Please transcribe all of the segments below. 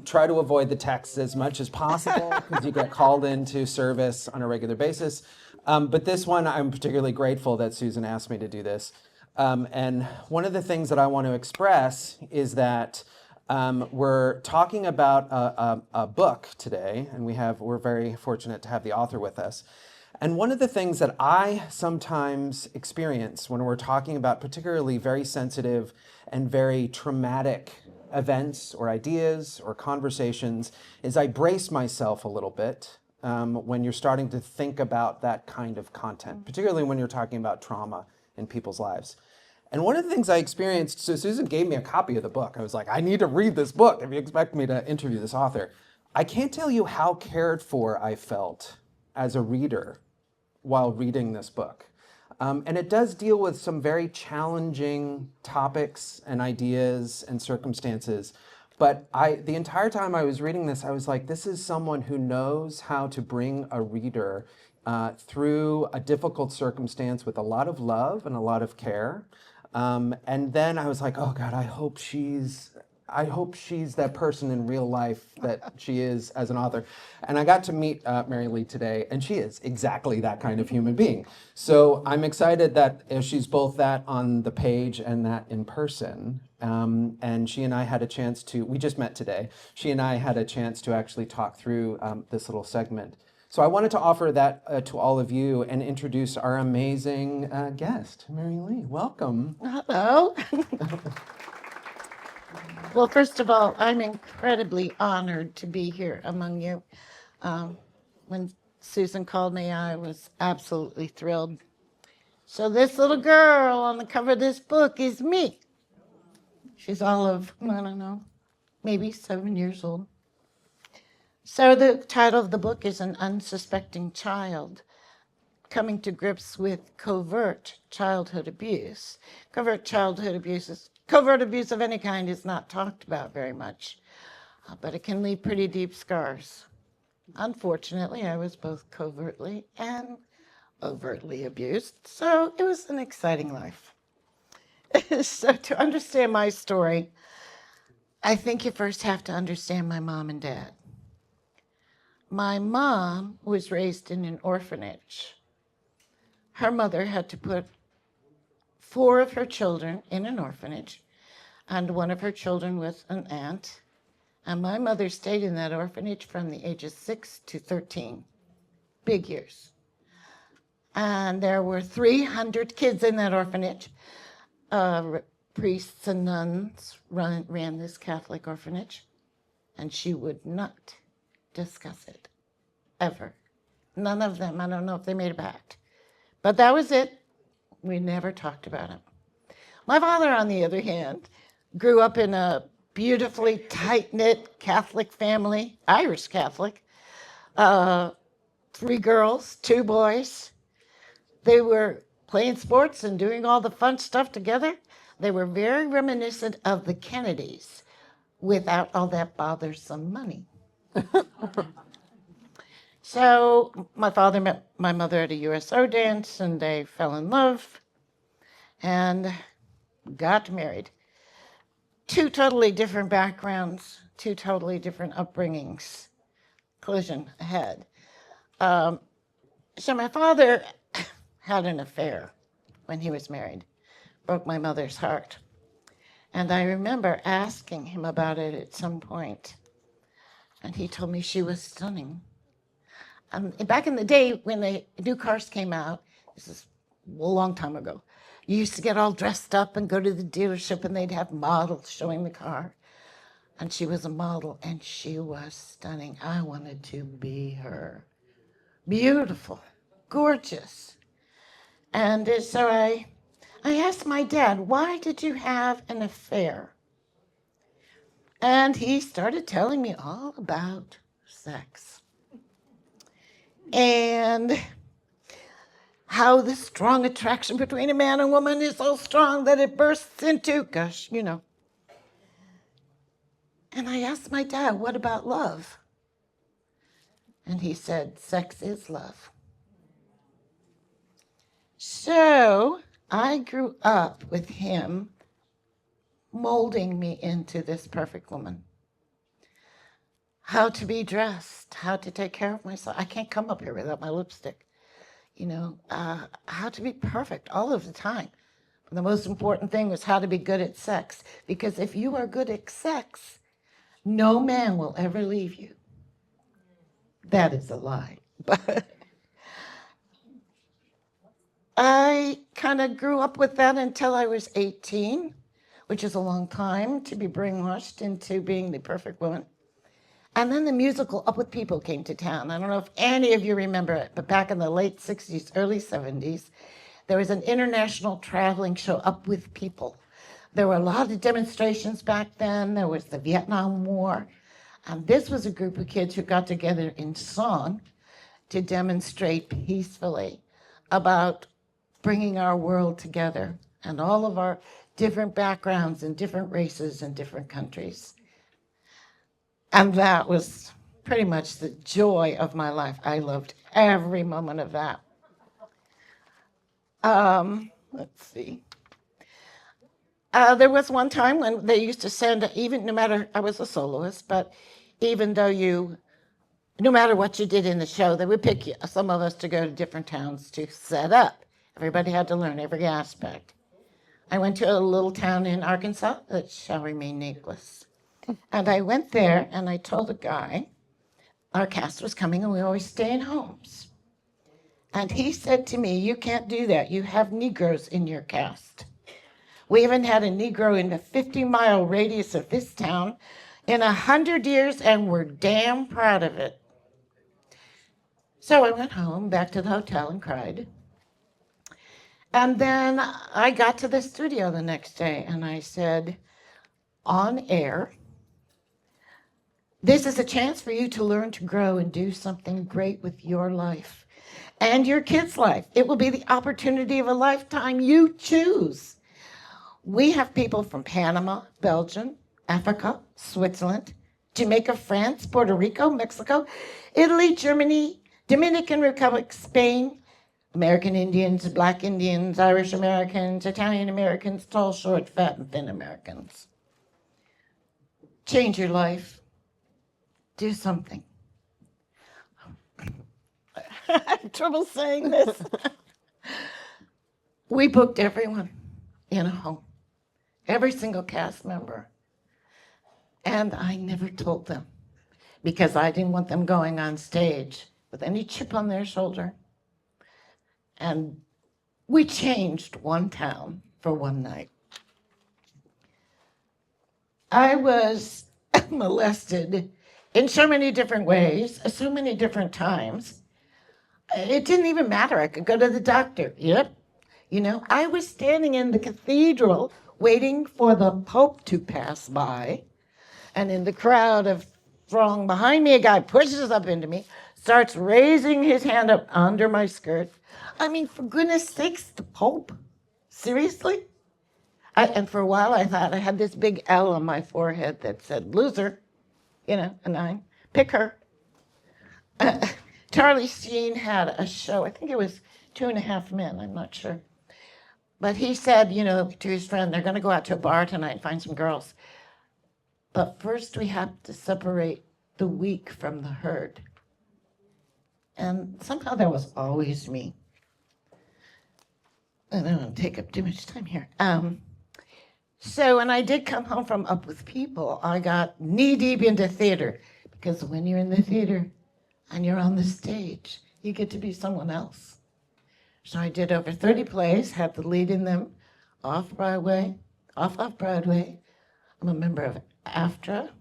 Try to avoid the texts as much as possible because you get called into service on a regular basis. But this one, I'm particularly grateful that Susan asked me to do this. And one of the things that I want to express is that we're talking about a book today, and we're very fortunate to have the author with us. And one of the things that I sometimes experience when we're talking about particularly very sensitive and very traumatic events or ideas or conversations is I brace myself a little bit when you're starting to think about that kind of content, particularly when you're talking about trauma in people's lives. And one of the things I experienced, so Susan gave me a copy of the book. I was like, I need to read this book if you expect me to interview this author. I can't tell you how cared for I felt as a reader while reading this book. And it does deal with some very challenging topics and ideas and circumstances. But the entire time I was reading this, I was like, this is someone who knows how to bring a reader through a difficult circumstance with a lot of love and a lot of care. And then I was like, oh God, I hope she's that person in real life that she is as an author. And I got to meet Marylee today, and she is exactly that kind of human being. So I'm excited that she's both that on the page and that in person. And she and I had a chance we just met today. She and I had a chance to actually talk through this little segment. So I wanted to offer that to all of you and introduce our amazing guest, Marylee. Welcome. Hello. Well, first of all, I'm incredibly honored to be here among you. When Susan called me, I was absolutely thrilled. So this little girl on the cover of this book is me. She's all of, I don't know, maybe 7 years old. So the title of the book is An Unsuspecting Child, Coming to Grips with Covert Childhood Abuse. Covert abuse of any kind is not talked about very much, but it can leave pretty deep scars. Unfortunately, I was both covertly and overtly abused, so it was an exciting life. So to understand my story, I think you first have to understand my mom and dad. My mom was raised in an orphanage. Her mother had to put 4 of her children in an orphanage, and one of her children with an aunt. And my mother stayed in that orphanage from the ages 6 to 13. Big years. And there were 300 kids in that orphanage. Priests and nuns ran this Catholic orphanage, and she would not discuss it, ever. None of them. I don't know if they made a pact. But that was it. We never talked about it. My father, on the other hand, grew up in a beautifully tight-knit Catholic family, Irish Catholic. 3 girls, 2 boys. They were playing sports and doing all the fun stuff together. They were very reminiscent of the Kennedys without all that bothersome money. So my father met my mother at a USO dance, and they fell in love and got married. 2 totally different backgrounds, 2 totally different upbringings. Collision ahead. So my father had an affair when he was married. Broke my mother's heart. And I remember asking him about it at some point. And he told me she was stunning. Back in the day when the new cars came out, this is a long time ago, you used to get all dressed up and go to the dealership, and they'd have models showing the car. And she was a model, and she was stunning. I wanted to be her. Beautiful, gorgeous. And so I asked my dad, why did you have an affair? And he started telling me all about sex. And how the strong attraction between a man and woman is so strong that it bursts into, gosh, you know. And I asked my dad, what about love? And he said, sex is love. So I grew up with him molding me into this perfect woman. how to be dressed, how to take care of myself. I can't come up here without my lipstick. How to be perfect all of the time. The most important thing was how to be good at sex, because if you are good at sex, no man will ever leave you. That is a lie. But I kind of grew up with that until I was 18, which is a long time to be brainwashed into being the perfect woman. And then the musical Up With People came to town. I don't know if any of you remember it, but back in the late 60s, early 70s, there was an international traveling show, Up With People. There were a lot of demonstrations back then. There was the Vietnam War. And this was a group of kids who got together in song to demonstrate peacefully about bringing our world together and all of our different backgrounds and different races and different countries. And that was pretty much the joy of my life. I loved every moment of that. Let's see. There was one time when they used to send, even no matter, I was a soloist, but even though no matter what you did in the show, they would pick some of us to go to different towns to set up. Everybody had to learn every aspect. I went to a little town in Arkansas that shall remain nameless. And I went there and I told the guy, our cast was coming and we always stay in homes. And he said to me, "You can't do that. You have Negroes in your cast. We haven't had a Negro in a 50-mile radius of this town in 100 years, and we're damn proud of it." So I went home, back to the hotel, and cried. And then I got to the studio the next day, and I said, on air, "This is a chance for you to learn to grow and do something great with your life and your kids' life. It will be the opportunity of a lifetime. You choose. We have people from Panama, Belgium, Africa, Switzerland, Jamaica, France, Puerto Rico, Mexico, Italy, Germany, Dominican Republic, Spain, American Indians, Black Indians, Irish Americans, Italian Americans, tall, short, fat, and thin Americans. Change your life. Do something." I have trouble saying this. We booked everyone in a home, every single cast member. And I never told them because I didn't want them going on stage with any chip on their shoulder. And we changed one town for one night. I was molested in so many different ways, so many different times. It didn't even matter. I could go to the doctor. Yep. I was standing in the cathedral waiting for the Pope to pass by. And in the crowd of throng behind me, a guy pushes up into me, starts raising his hand up under my skirt. I mean, for goodness sakes, the Pope? Seriously? And for a while, I thought I had this big L on my forehead that said, "Loser," and I pick her. Charlie Sheen had a show, I think it was 2.5 Men, I'm not sure. But he said, to his friend, "They're going to go out to a bar tonight and find some girls. But first we have to separate the weak from the herd." And somehow that was always me. I don't want to take up too much time here. So when I did come home from Up With People, I got knee-deep into theater. Because when you're in the theater and you're on the stage, you get to be someone else. So I did over 30 plays, had the lead in them, off-Broadway. I'm a member of AFTRA,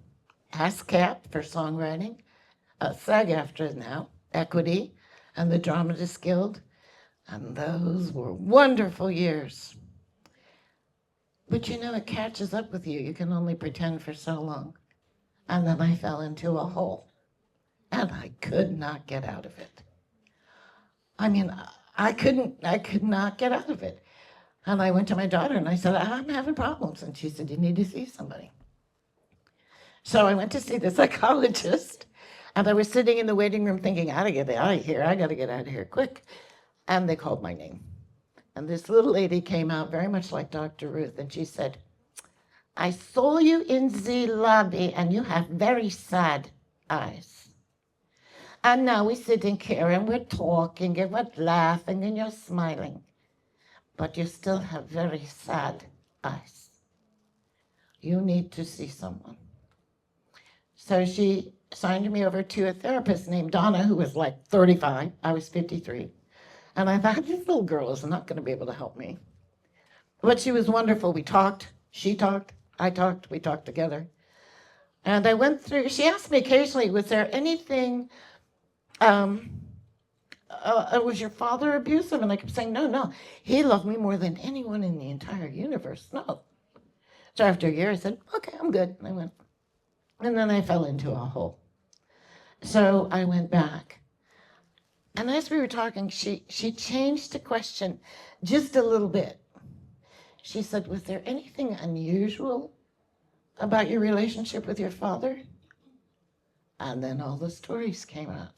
ASCAP for songwriting, SAG-AFTRA now, Equity, and the Dramatists Guild. And those were wonderful years. But it catches up with you. You can only pretend for so long. And then I fell into a hole. And I could not get out of it. I mean, I could not get out of it. And I went to my daughter and I said, "I'm having problems." And she said, "You need to see somebody." So I went to see the psychologist. And I was sitting in the waiting room thinking, I gotta get out of here. I gotta get out of here quick. And they called my name. And this little lady came out very much like Dr. Ruth. And she said, "I saw you in the lobby and you have very sad eyes. And now we sit in care and we're talking and we're laughing and you're smiling. But you still have very sad eyes. You need to see someone. So she signed me over to a therapist named Donna, who was like 35. I was 53. And I thought, this little girl is not going to be able to help me. But she was wonderful. We talked. She talked. I talked. We talked together. And I went through, she asked me occasionally, was there anything, was your father abusive? And I kept saying, no. He loved me more than anyone in the entire universe. No. So after a year, I said, okay, I'm good. And I went. And then I fell into a hole. So I went back. And as we were talking, she changed the question just a little bit. She said, was there anything unusual about your relationship with your father? And then all the stories came out.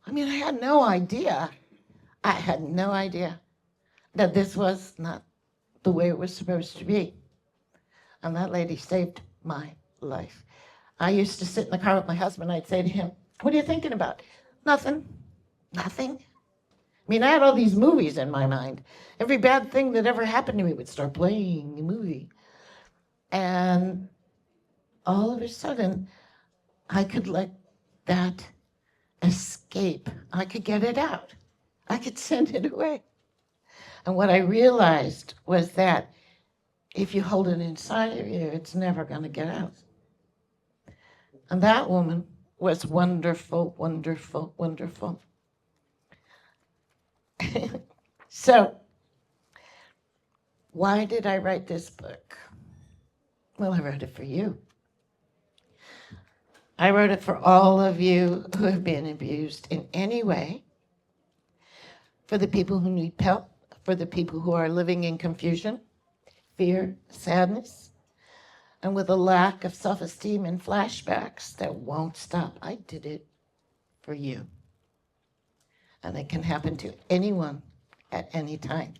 I mean, I had no idea. I had no idea that this was not the way it was supposed to be. And that lady saved my life. I used to sit in the car with my husband. I'd say to him, what are you thinking about? Nothing. Nothing. I mean, I had all these movies in my mind. Every bad thing that ever happened to me would start playing a movie. And all of a sudden, I could let that escape. I could get it out. I could send it away. And what I realized was that if you hold it inside of you, it's never going to get out. And that woman was wonderful, wonderful, wonderful. So, why did I write this book? Well, I wrote it for you. I wrote it for all of you who have been abused in any way, for the people who need help, for the people who are living in confusion, fear, sadness, and with a lack of self-esteem and flashbacks that won't stop. I did it for you. And it can happen to anyone at any time.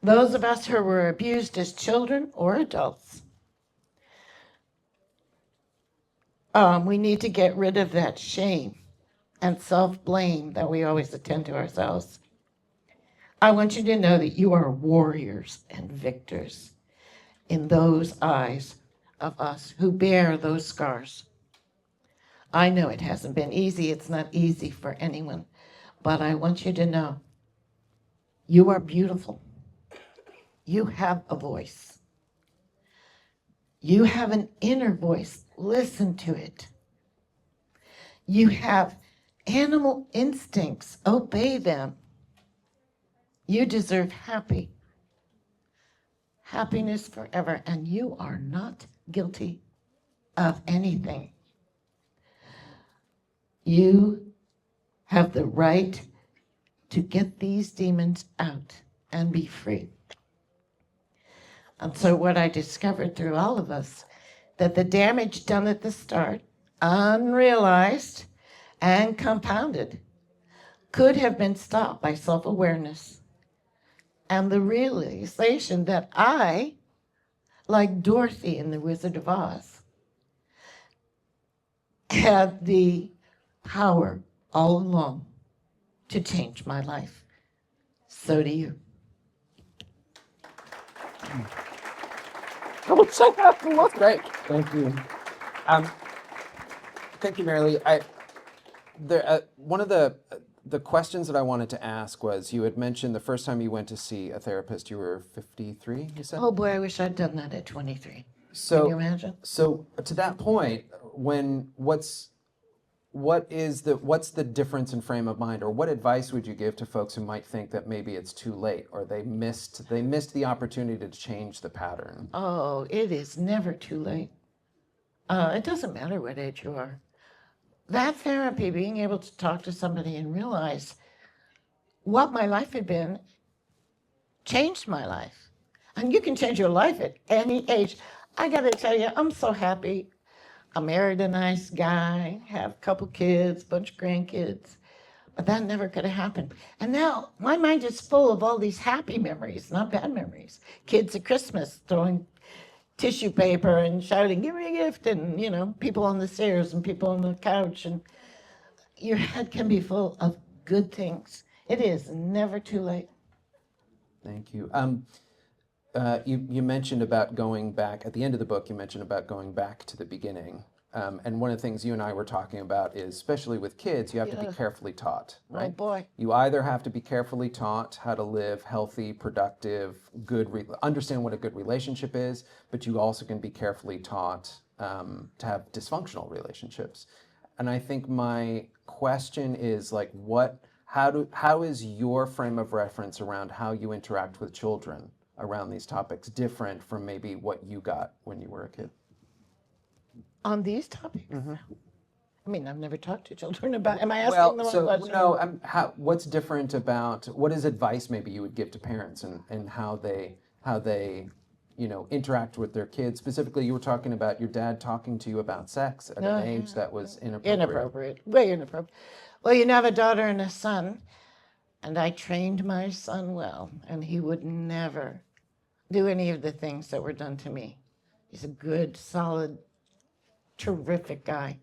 Those of us who were abused as children or adults, we need to get rid of that shame and self-blame that we always attend to ourselves. I want you to know that you are warriors and victors in those eyes of us who bear those scars. I know it hasn't been easy. It's not easy for anyone. But I want you to know you are beautiful. You have a voice. You have an inner voice. Listen to it. You have animal instincts. Obey them. You deserve happiness forever, and you are not guilty of anything. You have the right to get these demons out and be free. And so what I discovered through all of us, that the damage done at the start, unrealized and compounded, could have been stopped by self-awareness and the realization that I, like Dorothy in The Wizard of Oz, had the power all along to change my life. So do you. I was so happy. That's great. Thank you. Thank you, Marylee. One of the questions that I wanted to ask was, you had mentioned the first time you went to see a therapist, you were 53, you said? Oh boy, I wish I'd done that at 23. So, can you imagine? So to that point, what's the difference in frame of mind, or what advice would you give to folks who might think that maybe it's too late, or they missed the opportunity to change the pattern? Oh, it is never too late. It doesn't matter what age you are. That therapy, being able to talk to somebody and realize what my life had been, changed my life. And you can change your life at any age. I got to tell you, I'm so happy. I married a nice guy, have a couple kids, bunch of grandkids, but that never could have happened. And now my mind is full of all these happy memories, not bad memories. Kids at Christmas throwing tissue paper and shouting, "Give me a gift," and people on the stairs and people on the couch, and your head can be full of good things. It is never too late. Thank you. You mentioned about going back, at the end of the book, you mentioned about going back to the beginning. And one of the things you and I were talking about is, especially with kids, you have to be carefully taught, right? Oh boy. You either have to be carefully taught how to live healthy, productive, understand what a good relationship is, but you also can be carefully taught to have dysfunctional relationships. And I think my question is like, how is your frame of reference around how you interact with children around these topics different from maybe what you got when you were a kid? On these topics? I mean, I've never talked to children about. Am I asking the wrong question? No. What's different about what is advice maybe you would give to parents and how they interact with their kids? Specifically, you were talking about your dad talking to you about sex at an age that was inappropriate. Inappropriate, way inappropriate. Well, I have a daughter and a son, and I trained my son well, and he would never do any of the things that were done to me. He's a good, solid, terrific guy.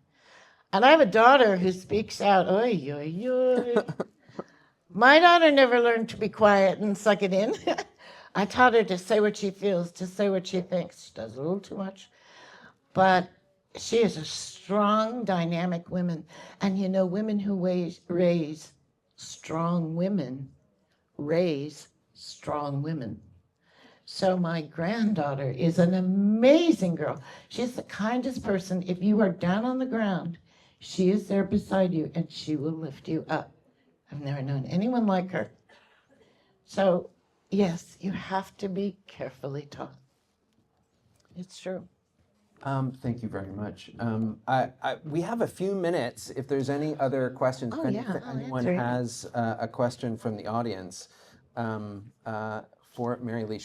And I have a daughter who speaks out. Oy, oy, oy. My daughter never learned to be quiet and suck it in. I taught her to say what she feels, to say what she thinks. She does a little too much. But she is a strong, dynamic woman. And women who raise strong women raise strong women. So my granddaughter is an amazing girl. She's the kindest person. If you are down on the ground, she is there beside you and she will lift you up. I've never known anyone like her. So, yes, you have to be carefully taught. It's true. Thank you very much. We have a few minutes. If there's any other questions, if anyone has a question from the audience for Marylee,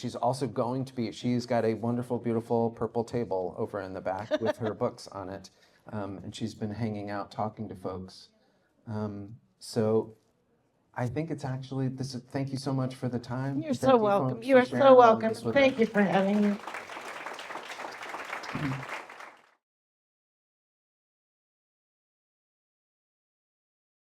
she's got a wonderful, beautiful purple table over in the back with her books on it. And she's been hanging out talking to folks. So I think it's actually, thank you so much for the time. You're so welcome. You are so welcome. Thank you for having me.